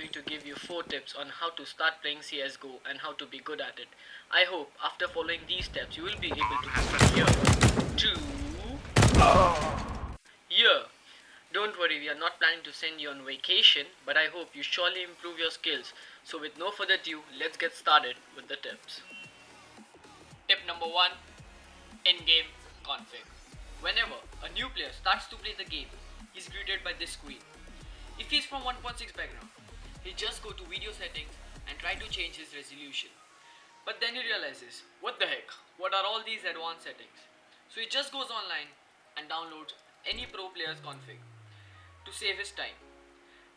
going to give you 4 tips on how to start playing CSGO and how to be good at it. I hope after following these steps you will be able to go from year 1 to year. Don't worry, we are not planning to send you on vacation, but I hope you surely improve your skills. So with no further ado, let's get started with the tips. Tip number 1, in-game config. Whenever a new player starts to play the game, he's greeted by this screen. If he's from 1.6 background, he just go to video settings and try to change his resolution. But then he realizes, what the heck, what are all these advanced settings? So he just goes online and downloads any pro player's config to save his time.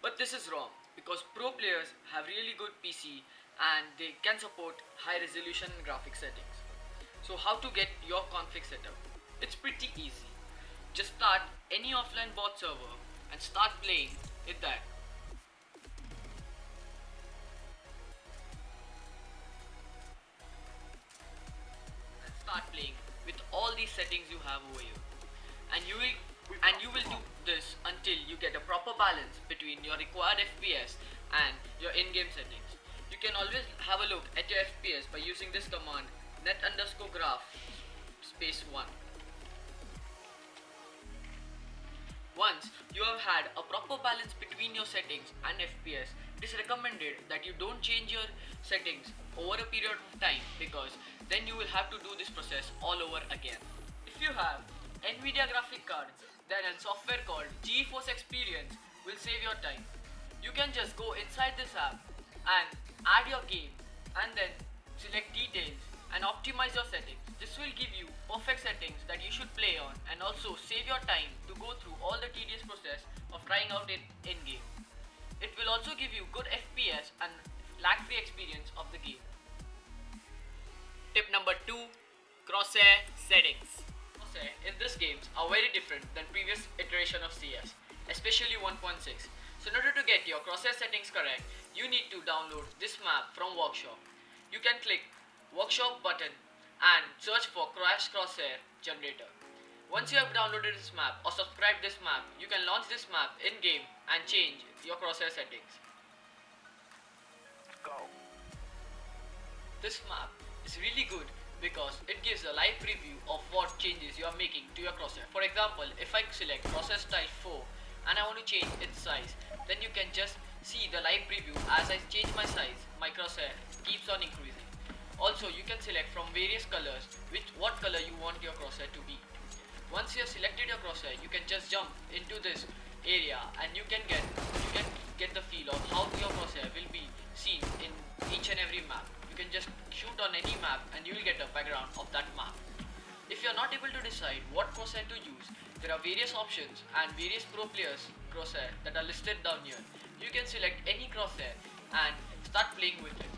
But this is wrong because pro players have really good PC and they can support high resolution and graphic settings. So how to get your config setup? It's pretty easy. Just start any offline bot server and start playing with that. And start playing with all these settings you have over here. And you will do this until you get a proper balance between your required FPS and your in-game settings. You can always have a look at your FPS by using this command net_graph space 1. Once you have had a proper balance between your settings and FPS, it is recommended that you don't change your settings over a period of time because then you will have to do this process all over again. If you have NVIDIA graphic card, then a software called GeForce Experience will save your time. You can just go inside this app and add your game and then select details and optimize your settings. This will give you perfect settings that you should play on and also save your time to go through all the tedious process of trying out it in-game. It will also give you good FPS and lag-free experience of the game. Tip number 2, crosshair settings. Crosshair in these games are very different than previous iteration of CS, especially 1.6. So in order to get your crosshair settings correct, you need to download this map from Workshop. You can click Workshop button and search for Crash Crosshair Generator. Once you have downloaded this map or subscribed this map, you can launch this map in-game and change your crosshair settings. Go. This map is really good because it gives a live preview of what changes you are making to your crosshair. For example, if I select crosshair style 4 and I want to change its size, then you can just see the live preview. As I change my size, my crosshair keeps on increasing. Also, you can select from various colors what color you want your crosshair to be. Once you have selected your crosshair, you can just jump into this area and you can get the feel of how your crosshair will be seen in each and every map. You can just shoot on any map and you will get a background of that map. If you are not able to decide what crosshair to use, there are various options and various pro players crosshair that are listed down here. You can select any crosshair and start playing with it.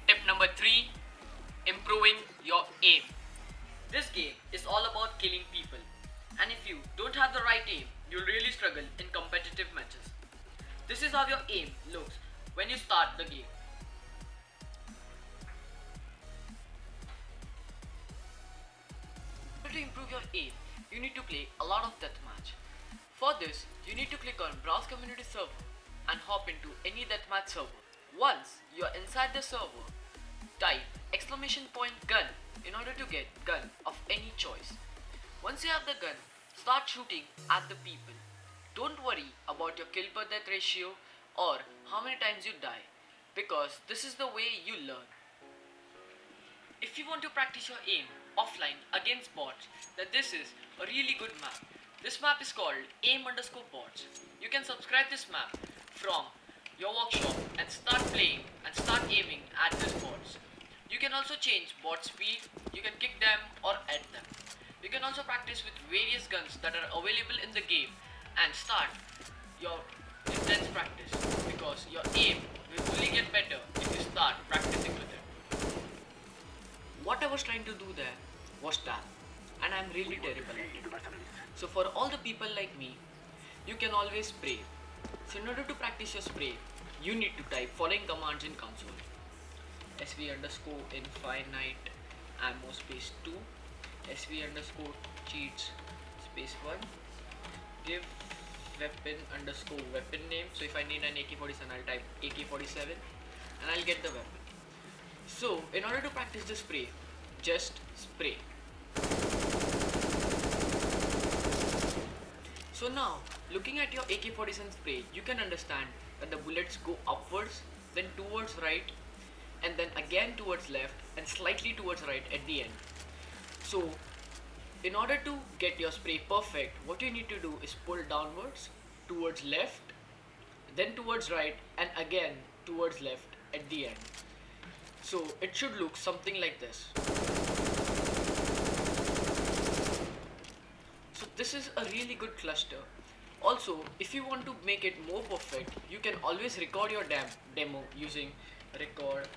Tip number 3, improving your aim. This game is all about killing people, and if you don't have the right aim, you'll really struggle in competitive matches. This is how your aim looks when you start the game. To improve your aim, you need to play a lot of deathmatch. For this, you need to click on Browse Community Server and hop into any deathmatch server. Once you are inside the server, type !gun in order to get gun of any choice. Once you have the gun, start shooting at the people. Don't worry about your kill per death ratio or how many times you die, because this is the way you learn. If you want to practice your aim offline against bots, then this is a really good map. This map is called aim_bots. You can subscribe this map from your workshop and start playing and start aiming at these bots. You can also change bot speed, you can kick them or add them. You can also practice with various guns that are available in the game and start your intense practice because your aim will only get better if you start practicing with it. What I was trying to do there was tap, and I'm really terrible at it. So for all the people like me, you can always spray. So in order to practice your spray, you need to type following commands in console: sv_infinite ammo space 2, sv_cheats space 1, give weapon underscore weapon name. So if I need an AK-47, I'll type AK-47 and I'll get the weapon. So in order to practice the spray, just spray. So now, looking at your AK-47 spray, you can understand that the bullets go upwards, then towards right, and then again towards left, and slightly towards right at the end. So, in order to get your spray perfect, what you need to do is pull downwards, towards left, then towards right, and again towards left at the end. So, it should look something like this. So this is a really good cluster. Also, if you want to make it more perfect, you can always record your demo using record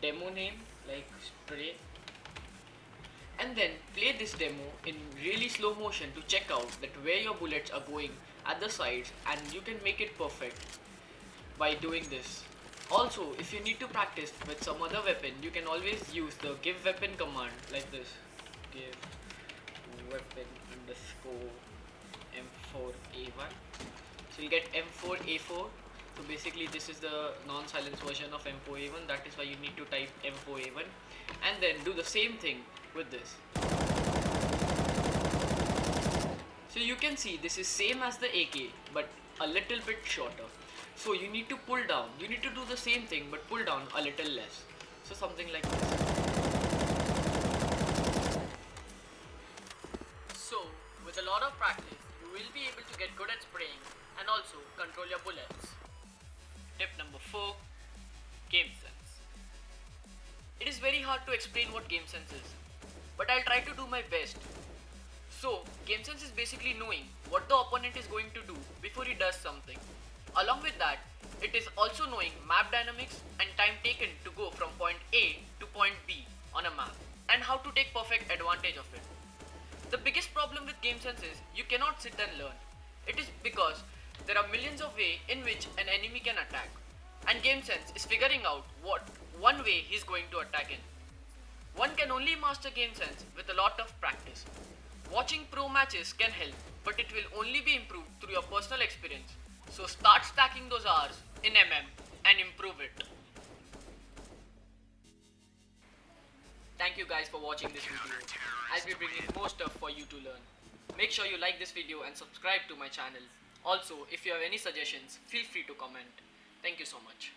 demo name like spray, and then play this demo in really slow motion to check out that where your bullets are going at the sides, and you can make it perfect by doing this. Also, if you need to practice with some other weapon, you can always use the give weapon command like this. Give weapon underscore M4A1. So you get M4A4. So basically this is the non-silence version of M4A1. That is why you need to type M4A1 and then do the same thing with this. So you can see this is same as the AK but a little bit shorter. So you need to pull down. You need to do the same thing but pull down a little less. So something like this. So, with a lot of practice, you will be able to get good at spraying and also control your bullets. Tip number 4, game sense. It is very hard to explain what game sense is, but I'll try to do my best. So, game sense is basically knowing what the opponent is going to do before he does something. Along with that, it is also knowing map dynamics and time taken to go from point A to point B on a map, and how to take perfect advantage of it. The biggest problem with game sense is you cannot sit and learn. It is because there are millions of ways in which an enemy can attack, and game sense is figuring out what one way he is going to attack in. One can only master game sense with a lot of practice. Watching pro matches can help, but it will only be improved through your personal experience. So start stacking those hours in MM and improve it. Thank you guys for watching this video. I'll be bringing more stuff for you to learn. Make sure you like this video and subscribe to my channel. Also, if you have any suggestions, feel free to comment. Thank you so much.